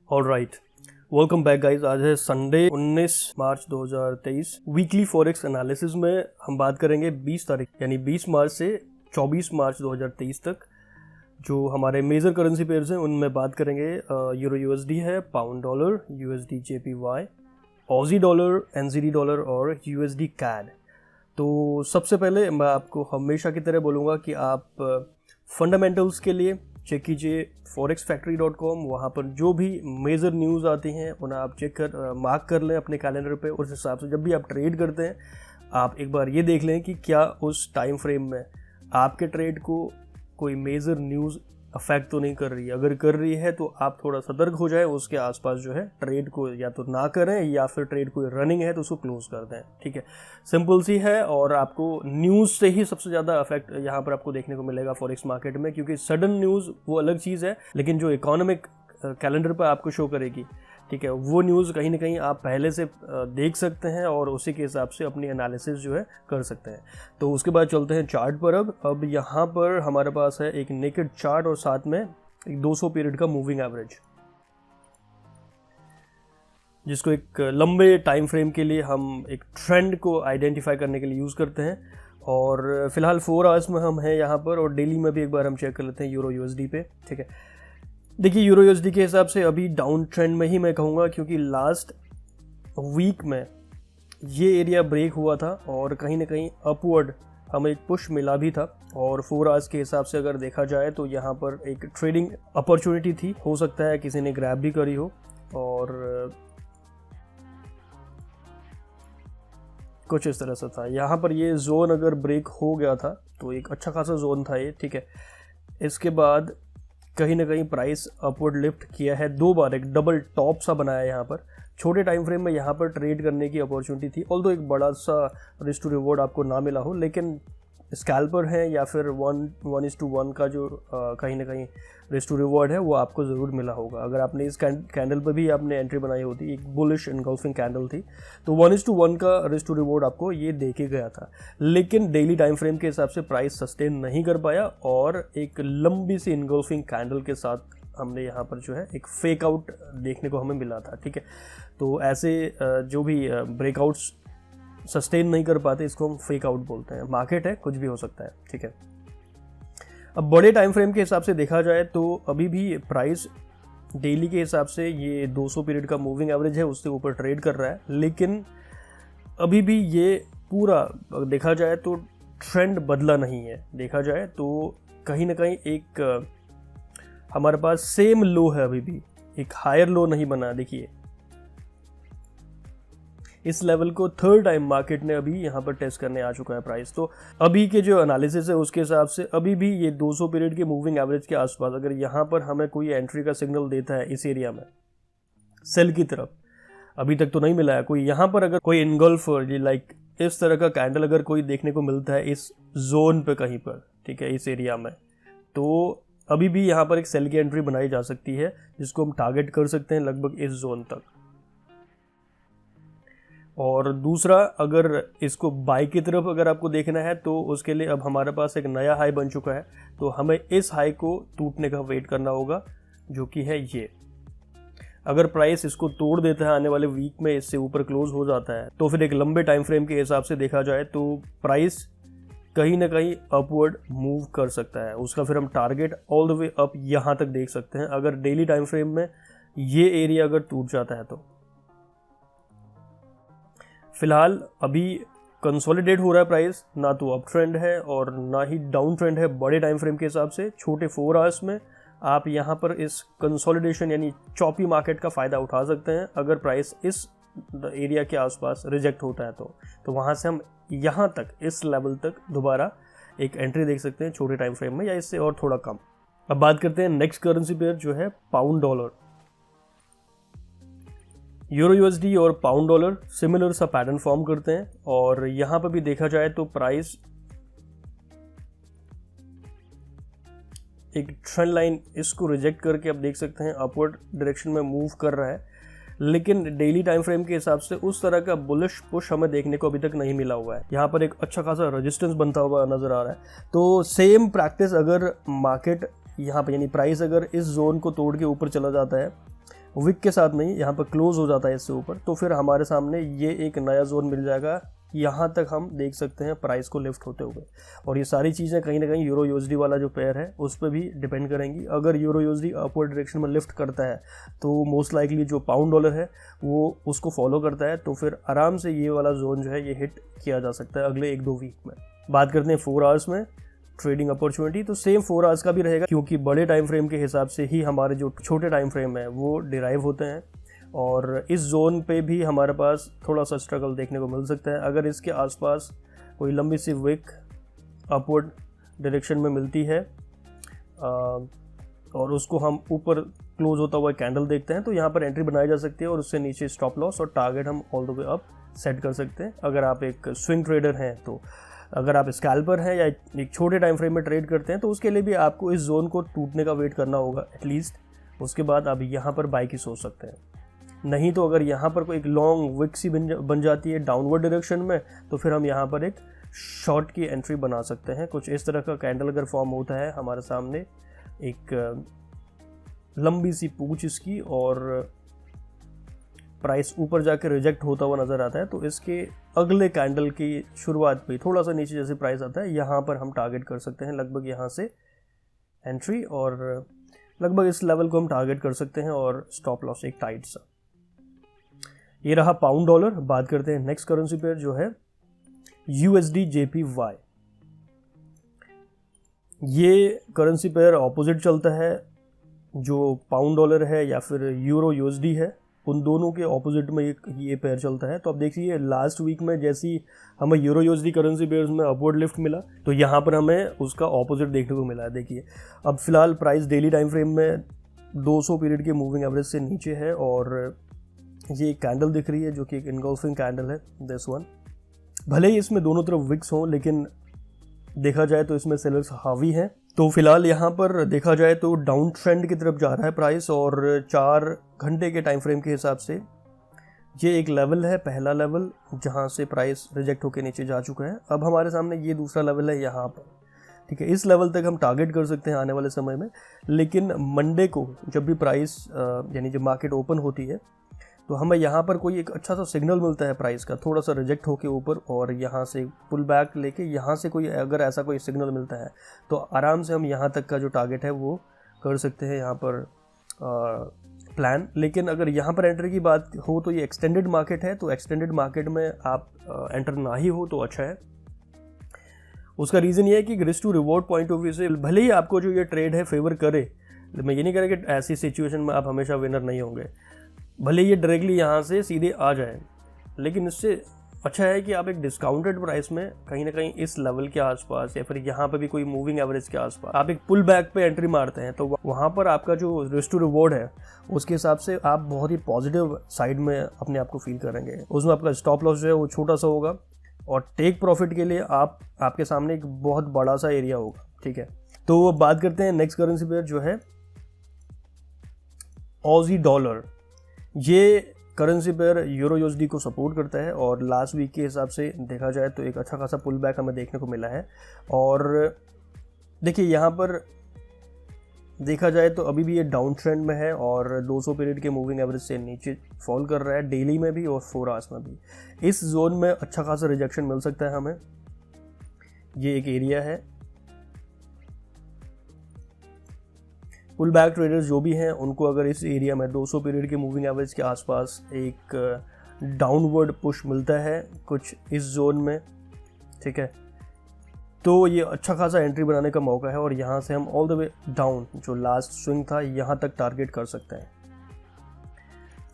All right, welcome back guys. आज है Sunday 19 मार्च 2023। Weekly forex analysis में हम बात करेंगे 20 तारीख यानी 20 मार्च से 24 मार्च 2023 तक जो हमारे मेजर करेंसी पेयर्स हैं उनमें बात करेंगे। यूरो यूएसडी है, pound dollar, USD JPY, Aussie dollar, NZD dollar और यूएसडी कैड। तो सबसे पहले मैं आपको हमेशा की तरह बोलूँगा कि आप फंडामेंटल्स के लिए चेक कीजिए forexfactory.com। वहाँ पर जो भी मेजर न्यूज़ आती हैं उन्हें आप चेक कर मार्क कर लें अपने कैलेंडर पे। उस हिसाब से जब भी आप ट्रेड करते हैं आप एक बार ये देख लें कि क्या उस टाइम फ्रेम में आपके ट्रेड को कोई मेजर न्यूज़ अफेक्ट तो नहीं कर रही है। अगर कर रही है तो आप थोड़ा सतर्क हो जाए, उसके आसपास जो है ट्रेड को या तो ना करें या फिर ट्रेड कोई रनिंग है तो उसको क्लोज कर दें। ठीक है, सिंपल सी है। और आपको न्यूज़ से ही सबसे ज़्यादा अफेक्ट यहाँ पर आपको देखने को मिलेगा फॉरेक्स मार्केट में, क्योंकि सडन न्यूज़ वो अलग चीज़ है, लेकिन जो इकोनॉमिक कैलेंडर पर आपको शो करेगी, ठीक है, वो न्यूज़ कहीं ना कहीं आप पहले से देख सकते हैं और उसी के हिसाब से अपनी एनालिसिस जो है कर सकते हैं। तो उसके बाद चलते हैं चार्ट पर। अब यहाँ पर हमारे पास है एक नेकेड चार्ट और साथ में एक 200 पीरियड का मूविंग एवरेज, जिसको एक लंबे टाइम फ्रेम के लिए हम एक ट्रेंड को आइडेंटिफाई करने के लिए यूज़ करते हैं। और फिलहाल 4 आवर्स में हम हैं यहाँ पर, और डेली में भी एक बार हम चेक कर लेते हैं यूरो यूएसडी पे। ठीक है, देखिए यूरो यूएसडी के हिसाब से अभी डाउन ट्रेंड में ही मैं कहूँगा, क्योंकि लास्ट वीक में ये एरिया ब्रेक हुआ था और कहीं ना कहीं अपवर्ड हमें एक पुश मिला भी था। और 4 आवर्स के हिसाब से अगर देखा जाए तो यहाँ पर एक ट्रेडिंग अपॉर्चुनिटी थी, हो सकता है किसी ने ग्रैब भी करी हो। और कुछ इस तरह से था, यहाँ पर ये जोन अगर ब्रेक हो गया था तो एक अच्छा खासा जोन था ये। ठीक है, इसके बाद कहीं ना कहीं प्राइस अपवर्ड लिफ्ट किया है 2 बार, एक डबल टॉप सा बनाया है यहाँ पर। छोटे टाइम फ्रेम में यहाँ पर ट्रेड करने की अपॉर्चुनिटी थी, ऑल्दो एक बड़ा सा रिस्क टू रिवॉर्ड आपको ना मिला हो, लेकिन स्कैल्पर है या फिर 1:1 का जो कहीं ना कहीं रिस्क टू रिवॉर्ड है वो आपको ज़रूर मिला होगा। अगर आपने इस कैंडल पर भी आपने एंट्री बनाई होती, एक बुलिश इनगल्फिंग कैंडल थी, तो 1:1 का रिस्क टू रिवॉर्ड आपको ये दे के गया था। लेकिन डेली टाइम फ्रेम के हिसाब से प्राइस सस्टेन नहीं कर पाया और एक लंबी सी इनगल्फिंग कैंडल के साथ हमने यहाँ पर जो है एक फेक आउट देखने को हमें मिला था। ठीक है, तो ऐसे जो भी ब्रेकआउट्स सस्टेन नहीं कर पाते इसको हम फेक आउट बोलते हैं। मार्केट है, कुछ भी हो सकता है। ठीक है, अब बड़े टाइम फ्रेम के हिसाब से देखा जाए तो अभी भी प्राइस डेली के हिसाब से ये 200 पीरियड का मूविंग एवरेज है, उससे ऊपर ट्रेड कर रहा है। लेकिन अभी भी ये पूरा देखा जाए तो ट्रेंड बदला नहीं है। देखा जाए तो कहीं ना कहीं एक हमारे पास सेम लो है, अभी भी एक हायर लो नहीं बना। देखिए इस लेवल को 3rd टाइम मार्केट ने अभी यहाँ पर टेस्ट करने आ चुका है प्राइस। तो अभी के जो एनालिसिस है उसके हिसाब से अभी भी ये 200 पीरियड के मूविंग एवरेज के आसपास अगर यहाँ पर हमें कोई एंट्री का सिग्नल देता है इस एरिया में सेल की तरफ, अभी तक तो नहीं मिला है कोई। यहाँ पर अगर कोई इनगल्फर लाइक इस तरह का कैंडल अगर कोई देखने को मिलता है इस जोन पे कहीं पर, ठीक है, इस एरिया में, तो अभी भी यहाँ पर एक सेल की एंट्री बनाई जा सकती है जिसको हम टारगेट कर सकते हैं लगभग इस जोन तक। और दूसरा, अगर इसको बाय की तरफ अगर आपको देखना है तो उसके लिए अब हमारे पास एक नया हाई बन चुका है, तो हमें इस हाई को टूटने का वेट करना होगा, जो कि है ये। अगर प्राइस इसको तोड़ देता है आने वाले वीक में, इससे ऊपर क्लोज हो जाता है, तो फिर एक लंबे टाइम फ्रेम के हिसाब से देखा जाए तो प्राइस कहीं ना कहीं अपवर्ड मूव कर सकता है। उसका फिर हम target all the way up यहाँ तक देख सकते हैं अगर डेली टाइम फ्रेम में ये एरिया अगर टूट जाता है तो। फिलहाल अभी कंसोलिडेट हो रहा है प्राइस, ना तो अप ट्रेंड है और ना ही डाउन ट्रेंड है बड़े टाइम फ्रेम के हिसाब से। छोटे 4 आवर्स में आप यहाँ पर इस कंसोलिडेशन यानी चॉपी मार्केट का फ़ायदा उठा सकते हैं। अगर प्राइस इस एरिया के आसपास रिजेक्ट होता है तो वहाँ से हम यहाँ तक इस लेवल तक दोबारा एक एंट्री देख सकते हैं छोटे टाइम फ्रेम में, या इससे और थोड़ा कम। अब बात करते हैं नेक्स्ट करेंसी पेयर जो है पाउंड डॉलर। यूरो यूएसडी और पाउंड डॉलर सिमिलर सा पैटर्न फॉर्म करते हैं, और यहाँ पर भी देखा जाए तो प्राइस एक ट्रेंड लाइन इसको रिजेक्ट करके आप देख सकते हैं अपवर्ड डायरेक्शन में मूव कर रहा है। लेकिन डेली टाइम फ्रेम के हिसाब से उस तरह का बुलिश पुश हमें देखने को अभी तक नहीं मिला हुआ है। यहाँ पर एक अच्छा खासा रेजिस्टेंस बनता हुआ नजर आ रहा है। तो सेम प्रैक्टिस अगर मार्केट यहाँ पर यानी प्राइस अगर इस जोन को तोड़ के ऊपर चला जाता है विक के साथ नहीं, यहाँ पर क्लोज हो जाता है इससे ऊपर, तो फिर हमारे सामने ये एक नया जोन मिल जाएगा। यहाँ तक हम देख सकते हैं प्राइस को लिफ्ट होते हुए। और ये सारी चीज़ें कहीं ना कहीं यूरो यूएसडी वाला जो पेयर है उस पर भी डिपेंड करेंगी। अगर यूरो यूएसडी अपवर्ड डायरेक्शन में लिफ्ट करता है तो मोस्ट लाइकली जो पाउंड डॉलर है वो उसको फॉलो करता है, तो फिर आराम से ये वाला जोन जो है ये हिट किया जा सकता है अगले 1-2 वीक में। बात करते हैं 4 आवर्स में ट्रेडिंग अपॉर्चुनिटी, तो सेम 4 आवर्स का भी रहेगा, क्योंकि बड़े टाइम फ्रेम के हिसाब से ही हमारे जो छोटे टाइम फ्रेम है वो डिराइव होते हैं। और इस जोन पे भी हमारे पास थोड़ा सा स्ट्रगल देखने को मिल सकता है। अगर इसके आसपास कोई लंबी सी विक अपवर्ड डायरेक्शन में मिलती है और उसको हम ऊपर क्लोज होता हुआ कैंडल देखते हैं, तो यहाँ पर एंट्री बनाई जा सकती है और उससे नीचे स्टॉप लॉस और टारगेट हम all the way up set कर सकते हैं। अगर आप एक स्विंग ट्रेडर हैं, तो अगर आप स्कैल्पर हैं या एक छोटे टाइम फ्रेम में ट्रेड करते हैं, तो उसके लिए भी आपको इस जोन को टूटने का वेट करना होगा एटलीस्ट। उसके बाद आप यहाँ पर बाई की सोच सकते हैं। नहीं तो अगर यहाँ पर कोई एक लॉन्ग विक सी बन जाती है डाउनवर्ड डायरेक्शन में, तो फिर हम यहाँ पर एक शॉर्ट की एंट्री बना सकते हैं। कुछ इस तरह का कैंडल अगर फॉर्म होता है हमारे सामने, एक लंबी सी पूंछ इसकी, और प्राइस ऊपर जाकर रिजेक्ट होता हुआ नज़र आता है, तो इसके अगले कैंडल की शुरुआत पे थोड़ा सा नीचे जैसे प्राइस आता है, यहाँ पर हम टारगेट कर सकते हैं लगभग यहाँ से एंट्री, और लगभग इस लेवल को हम टारगेट कर सकते हैं और स्टॉप लॉस एक टाइट सा। ये रहा पाउंड डॉलर। बात करते हैं नेक्स्ट करेंसी पेयर जो है यूएसडी जेपीवाई। ये करेंसी पेयर ऑपोजिट चलता है, जो पाउंड डॉलर है या फिर यूरो यूएसडी है, उन दोनों के ऑपोजिट में ये पेयर चलता है। तो अब देखिए लास्ट वीक में जैसी हमें यूरो यूएसडी करेंसी पेयर्स में अपवर्ड लिफ्ट मिला, तो यहाँ पर हमें उसका ऑपोजिट देखने को मिला है। देखिए अब फिलहाल प्राइस डेली टाइम फ्रेम में 200 पीरियड के मूविंग एवरेज से नीचे है, और ये एक कैंडल दिख रही है जो कि एक इनगल्फिंग कैंडल है, दिस वन। भले ही इसमें दोनों तरफ विक्स हों, लेकिन देखा जाए तो इसमें सेलर्स हावी हैं। तो फिलहाल यहाँ पर देखा जाए तो डाउन ट्रेंड की तरफ जा रहा है प्राइस, और 4 घंटे के टाइम फ्रेम के हिसाब से ये एक लेवल है, पहला लेवल, जहाँ से प्राइस रिजेक्ट होकर नीचे जा चुका है। अब हमारे सामने ये दूसरा लेवल है यहाँ पर, ठीक है। इस लेवल तक हम टारगेट कर सकते हैं आने वाले समय में, लेकिन मंडे को जब भी प्राइस यानी जब मार्केट ओपन होती है, तो हमें यहाँ पर कोई एक अच्छा सा सिग्नल मिलता है प्राइस का, थोड़ा सा रिजेक्ट होके ऊपर, और यहाँ से पुल बैक लेके यहाँ से कोई अगर ऐसा कोई सिग्नल मिलता है, तो आराम से हम यहाँ तक का जो टारगेट है वो कर सकते हैं यहाँ पर प्लान। लेकिन अगर यहाँ पर एंट्री की बात हो तो ये एक्सटेंडेड मार्केट है, तो एक्सटेंडेड मार्केट में आप एंटर ना ही हो तो अच्छा है। उसका रीज़न ये है कि risk to reward point of view से भले ही आपको जो ये ट्रेड है फेवर करे, मैं ये नहीं कह रहा कि ऐसी सिचुएशन में आप हमेशा विनर नहीं होंगे, भले ये डायरेक्टली यहाँ से सीधे आ जाए, लेकिन इससे अच्छा है कि आप एक डिस्काउंटेड प्राइस में कहीं ना कहीं इस लेवल के आसपास या फिर यहाँ पे भी कोई मूविंग एवरेज के आसपास आप एक पुल बैक पे एंट्री मारते हैं, तो वहाँ पर आपका जो रिस्क टू रिवॉर्ड है उसके हिसाब से आप बहुत ही पॉजिटिव साइड में अपने आप को फील करेंगे। उसमें आपका स्टॉप लॉस जो है वो छोटा सा होगा, और टेक प्रॉफिट के लिए आपके सामने एक बहुत बड़ा सा एरिया होगा, ठीक है। तो बात करते हैं नेक्स्ट करेंसी पेयर जो है ऑजी डॉलर। ये करेंसी पेयर यूरो यूएसडी को सपोर्ट करता है, और लास्ट वीक के हिसाब से देखा जाए तो एक अच्छा खासा पुल बैक हमें देखने को मिला है। और देखिए यहाँ पर देखा जाए तो अभी भी ये डाउन ट्रेंड में है, और 200 पीरियड के मूविंग एवरेज से नीचे फॉल कर रहा है, डेली में भी और 4 आवर्स में भी। इस जोन में अच्छा खासा रिजेक्शन मिल सकता है हमें, ये एक एरिया है। पुल बैक ट्रेडर्स जो भी हैं उनको अगर इस एरिया में 200 पीरियड के मूविंग एवरेज के आसपास एक डाउनवर्ड पुश मिलता है कुछ इस जोन में, ठीक है, तो ये अच्छा खासा एंट्री बनाने का मौका है, और यहाँ से हम ऑल द वे डाउन जो लास्ट स्विंग था यहाँ तक टारगेट कर सकते हैं।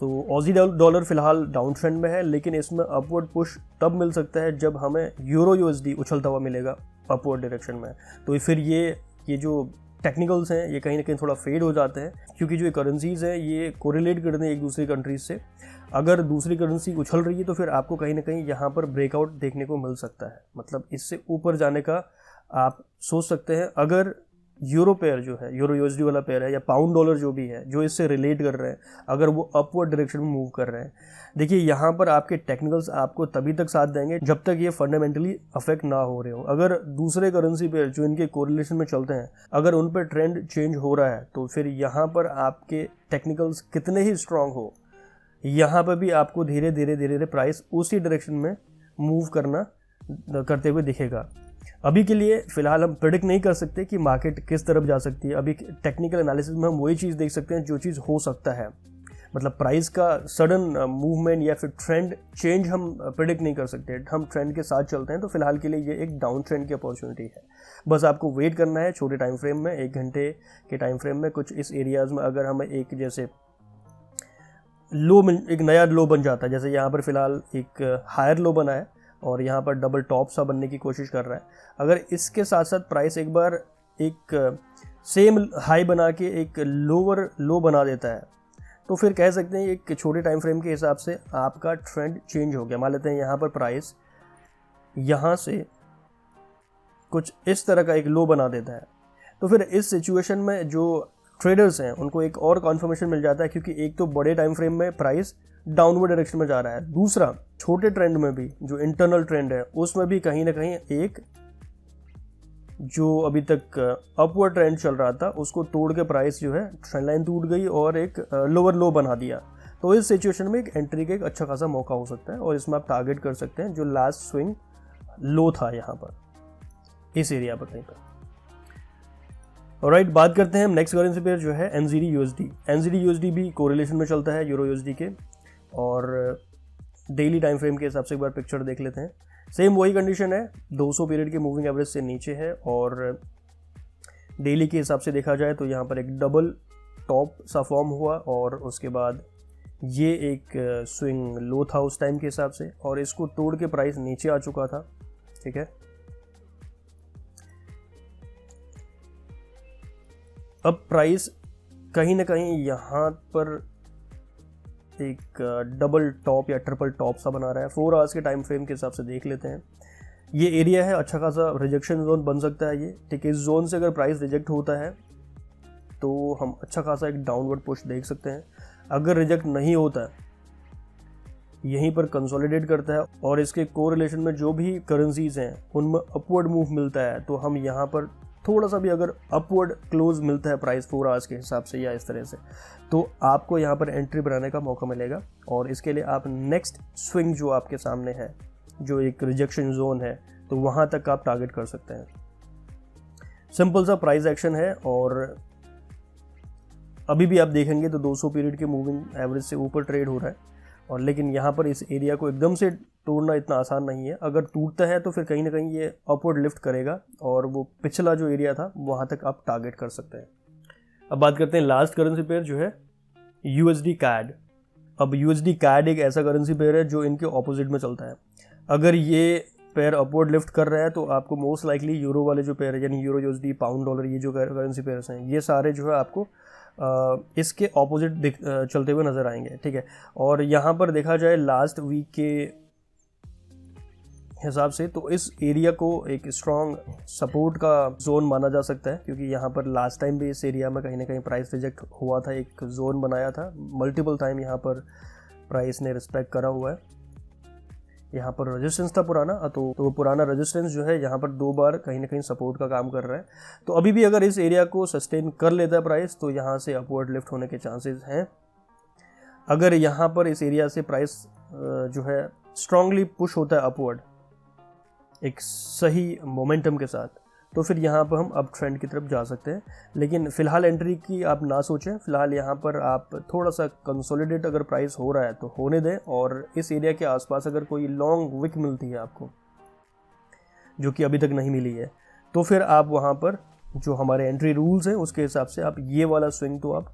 तो ऑजी डॉलर फिलहाल डाउन ट्रेंड में है, लेकिन इसमें अपवर्ड पुश तब मिल सकता है जब हमें यूरो यूएसडी उछलता हुआ मिलेगा अपवर्ड डायरेक्शन में। तो फिर ये जो टेक्निकल्स हैं ये कहीं ना कहीं थोड़ा फेड हो जाते हैं, क्योंकि जो करेंसीज़ हैं ये कोरिलेट करते हैं एक दूसरी कंट्रीज से। अगर दूसरी करेंसी उछल रही है तो फिर आपको कहीं ना कहीं यहाँ पर ब्रेकआउट देखने को मिल सकता है, मतलब इससे ऊपर जाने का आप सोच सकते हैं। अगर यूरो पेयर जो है, यूरो यूएसडी वाला पेयर है या पाउंड डॉलर जो भी है, जो इससे रिलेट कर रहे हैं, अगर वो अपवर्ड डायरेक्शन में मूव कर रहे हैं, देखिए यहाँ पर आपके टेक्निकल्स आपको तभी तक साथ देंगे जब तक ये फंडामेंटली अफेक्ट ना हो रहे हो। अगर दूसरे करेंसी पेयर जो इनके कोरिलेशन में चलते हैं, अगर उन पर ट्रेंड चेंज हो रहा है, तो फिर यहाँ पर आपके टेक्निकल्स कितने ही स्ट्रांग हो, यहाँ पर भी आपको धीरे धीरे प्राइस उसी डायरेक्शन में मूव करते हुए दिखेगा। अभी के लिए फिलहाल हम प्रेडिक्ट नहीं कर सकते कि मार्केट किस तरफ जा सकती है। अभी टेक्निकल एनालिसिस में हम वही चीज़ देख सकते हैं जो चीज़ हो सकता है, मतलब प्राइस का सडन मूवमेंट या फिर ट्रेंड चेंज हम प्रेडिक्ट नहीं कर सकते। हम ट्रेंड के साथ चलते हैं, तो फिलहाल के लिए ये एक डाउन ट्रेंड की अपॉर्चुनिटी है। बस आपको वेट करना है छोटे टाइम फ्रेम में, 1 घंटे के टाइम फ्रेम में कुछ इस एरियाज़ में अगर हमें एक जैसे एक नया लो बन जाता है, जैसे यहाँ पर फिलहाल एक हायर लो बना है और यहाँ पर डबल टॉप सा बनने की कोशिश कर रहा है, अगर इसके साथ साथ प्राइस एक बार एक सेम हाई बना के एक लोअर लो बना देता है, तो फिर कह सकते हैं एक छोटे टाइम फ्रेम के हिसाब से आपका ट्रेंड चेंज हो गया। मान लेते हैं यहाँ पर प्राइस यहाँ से कुछ इस तरह का एक लो बना देता है, तो फिर इस सिचुएशन में जो ट्रेडर्स हैं उनको एक और कॉन्फर्मेशन मिल जाता है, क्योंकि एक तो बड़े टाइम फ्रेम में प्राइस डाउनवर्ड डायरेक्शन में जा रहा है, दूसरा छोटे ट्रेंड में भी जो इंटरनल ट्रेंड है उसमें भी कहीं ना कहीं एक जो अभी तक अपवर्ड ट्रेंड चल रहा था उसको तोड़ के प्राइस जो है ट्रेंड लाइन टूट गई और एक लोअर लो बना दिया। तो इस सिचुएशन में एक एंट्री का एक अच्छा खासा मौका हो सकता है और इसमें आप टारगेट कर सकते हैं जो लास्ट स्विंग लो था यहाँ पर इस एरिया पर कहीं पर। ऑलराइट, बात करते हैं हम नेक्स्ट करेंसी पेयर जो है एनजीडी यूएसडी। एनजीडी यूएसडी भी कोरिलेशन में चलता है यूरो यूएसडी के, और डेली टाइम फ्रेम के हिसाब से एक बार पिक्चर देख लेते हैं। सेम वही कंडीशन है, 200 पीरियड के मूविंग एवरेज से नीचे है, और डेली के हिसाब से देखा जाए तो यहाँ पर एक डबल टॉप सा फॉर्म हुआ और उसके बाद ये एक स्विंग लो था उस टाइम के हिसाब से, और इसको तोड़ के प्राइस नीचे आ चुका था। ठीक है, अब प्राइस कहीं ना कहीं यहाँ पर एक डबल टॉप या ट्रिपल टॉप सा बना रहा है। 4 आवर्स के टाइम फ्रेम के हिसाब से देख लेते हैं, ये एरिया है, अच्छा खासा रिजेक्शन जोन बन सकता है ये। ठीक है, इस जोन से अगर प्राइस रिजेक्ट होता है तो हम अच्छा खासा एक डाउनवर्ड पुश देख सकते हैं। अगर रिजेक्ट नहीं होता है, यहीं पर कंसोलिडेट करता है और इसके कोरिलेशन में जो भी करेंसीज हैं उनमें अपवर्ड मूव मिलता है, तो हम यहाँ पर थोड़ा सा भी अगर अपवर्ड क्लोज मिलता है प्राइस 4 आवर्स के हिसाब से या इस तरह से, तो आपको यहाँ पर एंट्री बनाने का मौका मिलेगा। और इसके लिए आप नेक्स्ट स्विंग जो आपके सामने है, जो एक रिजेक्शन जोन है, तो वहाँ तक आप टारगेट कर सकते हैं। सिंपल सा प्राइस एक्शन है, और अभी भी आप देखेंगे तो 200 पीरियड के मूविंग एवरेज से ऊपर ट्रेड हो रहा है, और लेकिन यहाँ पर इस एरिया को एकदम से तोड़ना इतना आसान नहीं है। अगर टूटता है तो फिर कहीं ना कहीं ये अपवर्ड लिफ्ट करेगा और वो पिछला जो एरिया था वहाँ तक आप टारगेट कर सकते हैं। अब बात करते हैं लास्ट करेंसी पेयर जो है यूएसडी कैड। अब यूएसडी कैड एक ऐसा करेंसी पेयर है जो इनके ऑपोजिट में चलता है। अगर ये पेयर अपवर्ड लिफ्ट कर रहा है तो आपको मोस्ट लाइकली यूरो वाले जो पेयर है, यानी यूरो यूएसडी, पाउंड डॉलर, ये जो करेंसी पेयर्स हैं, ये सारे जो है आपको इसके ऑपोजिट चलते हुए नज़र आएंगे। ठीक है, और यहाँ पर देखा जाए लास्ट वीक के हिसाब से तो इस एरिया को एक स्ट्रॉन्ग सपोर्ट का जोन माना जा सकता है, क्योंकि यहाँ पर लास्ट टाइम भी इस एरिया में कहीं ना कहीं प्राइस रिजेक्ट हुआ था, एक जोन बनाया था, मल्टीपल टाइम यहाँ पर प्राइस ने रिस्पेक्ट करा हुआ है। यहाँ पर रेजिस्टेंस था पुराना, तो वो पुराना रेजिस्टेंस जो है यहाँ पर 2 बार कहीं ना कहीं सपोर्ट का काम कर रहा है। तो अभी भी अगर इस एरिया को सस्टेन कर लेता है प्राइस, तो यहाँ से अपवर्ड लिफ्ट होने के चांसेस हैं। अगर यहाँ पर इस एरिया से प्राइस जो है स्ट्रांगली पुश होता है अपवर्ड एक सही मोमेंटम के साथ, तो फिर यहाँ पर हम अप ट्रेंड की तरफ जा सकते हैं। लेकिन फ़िलहाल एंट्री की आप ना सोचें, फ़िलहाल यहाँ पर आप थोड़ा सा कंसोलिडेट अगर प्राइस हो रहा है तो होने दें, और इस एरिया के आसपास अगर कोई लॉन्ग विक मिलती है आपको, जो कि अभी तक नहीं मिली है, तो फिर आप वहाँ पर जो हमारे एंट्री रूल्स हैं उसके हिसाब से आप ये वाला स्विंग तो आप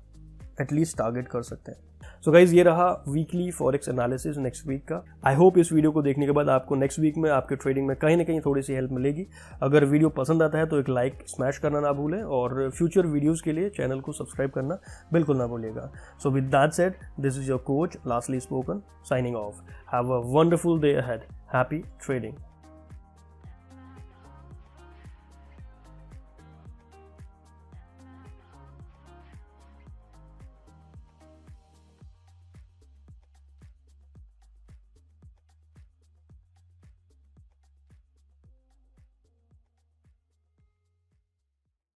एटलीस्ट टारगेट कर सकते हैं। सो गाइज, ये रहा weekly forex analysis next week का। आई होप इस वीडियो को देखने के बाद आपको नेक्स्ट वीक में आपके ट्रेडिंग में कहीं ना कहीं थोड़ी सी हेल्प मिलेगी। अगर वीडियो पसंद आता है तो एक लाइक स्मैश करना ना भूलें, और फ्यूचर वीडियोज़ के लिए चैनल को सब्सक्राइब करना बिल्कुल ना भूलिएगा। So with that said, this is your coach lastly spoken, signing off. Have a wonderful day ahead. Happy trading.